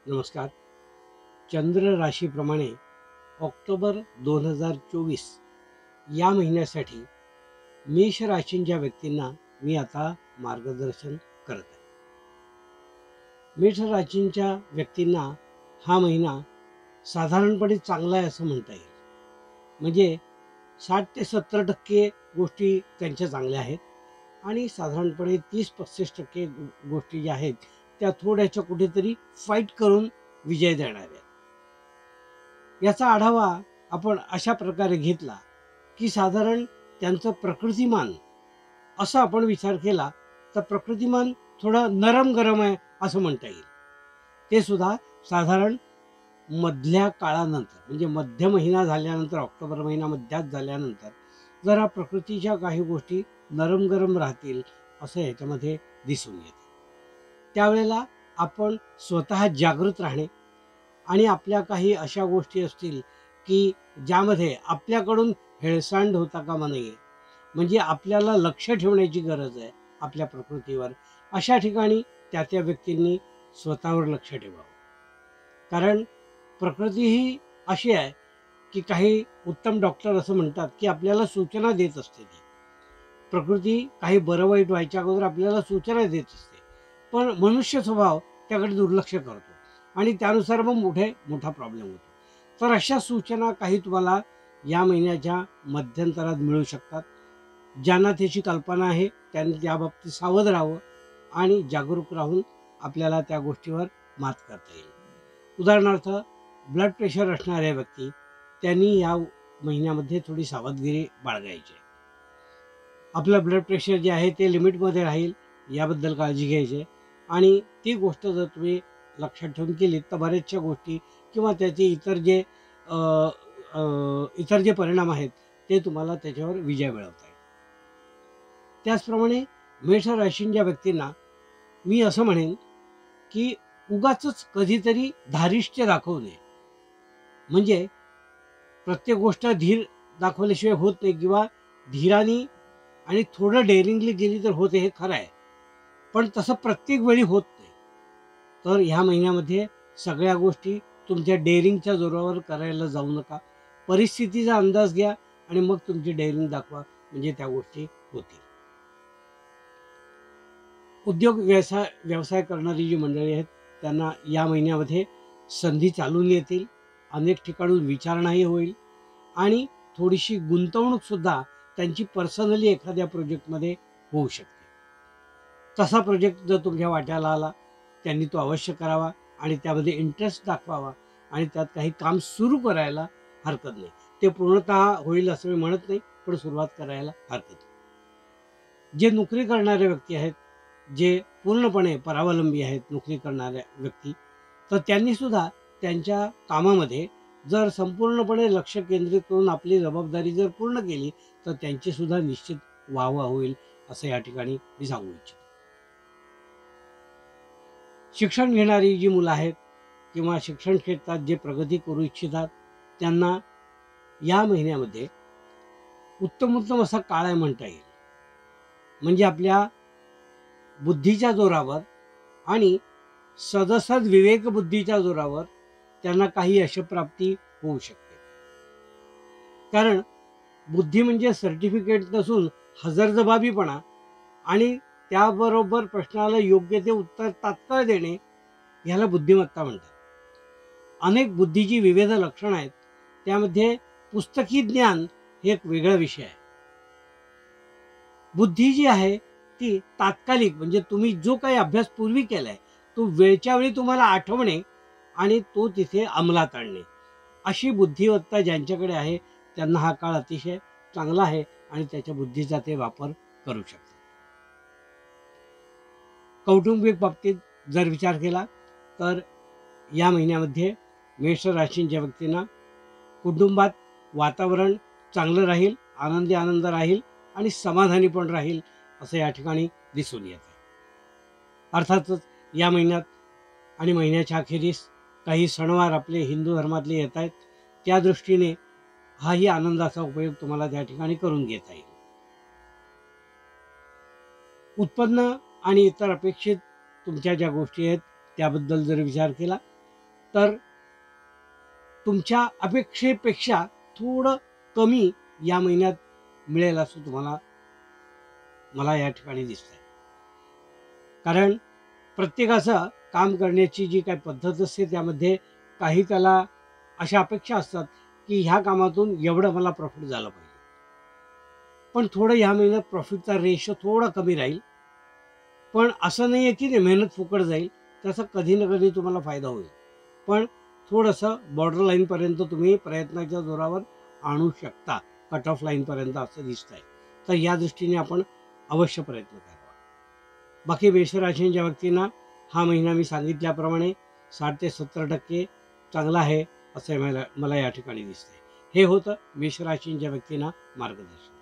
नमस्कार. चंद्र राशीप्रमाणे ऑक्टोबर 2024 या महिन्यासाठी मेष राशींच्या व्यक्तींना मी आता मार्गदर्शन करत आहे. मेष राशींच्या व्यक्तींना हा महिना साधारणपणे चांगला आहे असं म्हणता येईल. म्हणजे 60 ते 70% गोष्टी त्यांच्या चांगल्या आहेत आणि साधारणपणे 30-35% गोष्टी ज्या आहेत त्या थोड्याशा कुठेतरी फाईट करून विजय देणाऱ्या आहेत. याचा आढावा आपण अशा प्रकारे घेतला की साधारण त्यांचं प्रकृतिमान असा आपण विचार केला तर प्रकृतिमान थोडं नरम गरम आहे असं म्हणता येईल. ते सुद्धा साधारण मधल्या काळानंतर म्हणजे मध्य महिना झाल्यानंतर ऑक्टोबर महिना मध्यात झाल्यानंतर जरा प्रकृतीच्या काही गोष्टी नरम गरम राहतील असं याच्यामध्ये दिसून येते. त्यावेळेला आपण स्वतः जागृत राहणे आणि आपल्या काही अशा गोष्टी असतील की ज्यामध्ये आपल्याकडून हेळसांड होता कामा नये, म्हणजे आपल्याला लक्ष ठेवण्याची गरज आहे आपल्या प्रकृतीवर. अशा ठिकाणी त्या त्या व्यक्तींनी स्वतःवर लक्ष ठेवावं. कारण प्रकृती ही अशी आहे की काही उत्तम डॉक्टर असं म्हणतात की आपल्याला सूचना देत असते. ती प्रकृती काही बरं वाईट व्हायच्या अगोदर आपल्याला सूचना देत असते, पण मनुष्य स्वभाव त्याकडे दुर्लक्ष करतो आणि त्यानुसार मग मोठा प्रॉब्लेम होतो. तर अशा सूचना काही तुम्हाला या महिन्याच्या मध्यंतरात मिळू शकतात. ज्यांना त्याची कल्पना आहे त्यांनी त्याबाबतीत सावध राहावं आणि जागरूक राहून आपल्याला त्या गोष्टीवर मात करता येईल. उदाहरणार्थ, ब्लड प्रेशर असणाऱ्या व्यक्ती त्यांनी या महिन्यामध्ये थोडी सावधगिरी बाळगायची. आपलं ब्लड प्रेशर जे आहे ते लिमिटमध्ये राहील याबद्दल काळजी घ्यायची आणि ती गोष्ट जर तुम्ही लक्षात ठेवून केली तर बऱ्याचशा गोष्टी किंवा त्याचे अ, इतर जे परिणाम आहेत ते तुम्हाला त्याच्यावर विजय मिळवता येईल. त्याचप्रमाणे मेष राशींच्या व्यक्तींना मी असं म्हणेन की उगाचच कधीतरी धारिष्ट्य दाखवू नये. म्हणजे प्रत्येक गोष्ट धीर दाखवल्याशिवाय होत नाही किंवा धीराने आणि थोडं डेअरिंगली गेली तर होते हे खरं आहे. पण तसं प्रत्येक वेळी होत नाही. तर ह्या महिन्यामध्ये सगळ्या गोष्टी तुमच्या डेअरिंगच्या जोरावर करायला जाऊ नका. परिस्थितीचा अंदाज घ्या आणि मग तुमची डेअरिंग दाखवा, म्हणजे त्या गोष्टी होतील. उद्योग व्यवसाय करणारी जी मंडळी आहेत त्यांना या महिन्यामध्ये संधी चालून येतील. अनेक ठिकाणून विचारणाही होईल आणि थोडीशी गुंतवणूकसुद्धा त्यांची पर्सनली एखाद्या प्रोजेक्टमध्ये होऊ शकते. तसा प्रोजेक्ट जर तुमच्या वाट्याला आला त्यांनी तो अवश्य करावा आणि त्यामध्ये इंटरेस्ट दाखवावा आणि त्यात काही काम सुरू करायला हरकत नाही. ते पूर्णतः होईल असं मी म्हणत नाही, पण सुरुवात करायला हरकत नाही. जे नोकरी करणारे व्यक्ती आहेत, जे पूर्णपणे परावलंबी आहेत नोकरी करणाऱ्या व्यक्ती, तर त्यांनी सुद्धा त्यांच्या कामामध्ये जर संपूर्णपणे लक्ष केंद्रित करून आपली जबाबदारी जर पूर्ण केली तर त्यांची सुद्धा निश्चित वाहवा होईल असं या ठिकाणी मी सांगू इच्छितो. शिक्षण घेणारी जी मुलं आहेत किंवा शिक्षण क्षेत्रात जे प्रगती करू इच्छितात त्यांना या महिन्यामध्ये उत्तम उत्तम असा काळ आहे म्हणता येईल. म्हणजे आपल्या बुद्धीच्या जोरावर आणि सदसद विवेक बुद्धीच्या जोरावर त्यांना काही यशप्राप्ती होऊ शकते. कारण बुद्धी म्हणजे सर्टिफिकेट नसून हजरजबाबीपणा आणि त्याबरोबर प्रश्नाला योग्य ते उत्तर तात्काळ देणे याला बुद्धिमत्ता म्हणतात. अनेक बुद्धीची विविध लक्षणं आहेत. त्यामध्ये पुस्तकी ज्ञान हे एक वेगळा विषय आहे. बुद्धी जी आहे ती तात्कालिक म्हणजे तुम्ही जो काही अभ्यास पूर्वी केलाय तो वेळच्या वेळी तुम्हाला आठवणे आणि तो तिथे अंमलात आणणे, अशी बुद्धिमत्ता ज्यांच्याकडे आहे त्यांना हा काळ अतिशय चांगला आहे आणि त्याच्या बुद्धीचा ते वापर करू शकतात. कौटुंबिक बाबतीत जर विचार केला तर या महिन्यामध्ये मेष राशींच्या व्यक्तींना कुटुंबात वातावरण चांगलं राहील, आनंद राहील आणि समाधानी पण राहील असं या ठिकाणी दिसून येत आहे. अर्थातच या महिन्यात आणि महिन्याच्या अखेरीस काही सणवार आपले हिंदू धर्मातले येत आहेत. त्या दृष्टीने हाही आनंदाचा उपयोग तुम्हाला त्या ठिकाणी करून घेता येईल. उत्पन्न आणि इतर अपेक्षित तुमच्या ज्या गोष्टी आहेत त्याबद्दल जर विचार केला तर तुमच्या अपेक्षेपेक्षा थोडं कमी या महिन्यात मिळेल असं मला या ठिकाणी दिसतंय. कारण प्रत्येकाचं काम करण्याची जी काही पद्धत असते त्यामध्ये काही त्याला अशा अपेक्षा असतात की ह्या कामातून एवढं मला प्रॉफिट झालं पाहिजे. पण थोडं ह्या महिन्यात प्रॉफिटचा रेशो थोडा कमी राहील. पण असं नाही आहे की ते मेहनत फुकट जाईल. त्याचा कधी ना कधी तुम्हाला फायदा होईल. पण थोडंसं बॉर्डर लाईनपर्यंत तुम्ही प्रयत्नाच्या जोरावर आणू शकता. कट ऑफ लाईनपर्यंत असं दिसतंय. तर या दृष्टीने आपण अवश्य प्रयत्न करावा. बाकी मेषराशींच्या व्यक्तींना हा महिना मी सांगितल्याप्रमाणे 60 ते 70% चांगला आहे असं मला या ठिकाणी दिसतंय. हे होतं मेषराशींच्या व्यक्तींना मार्गदर्शन.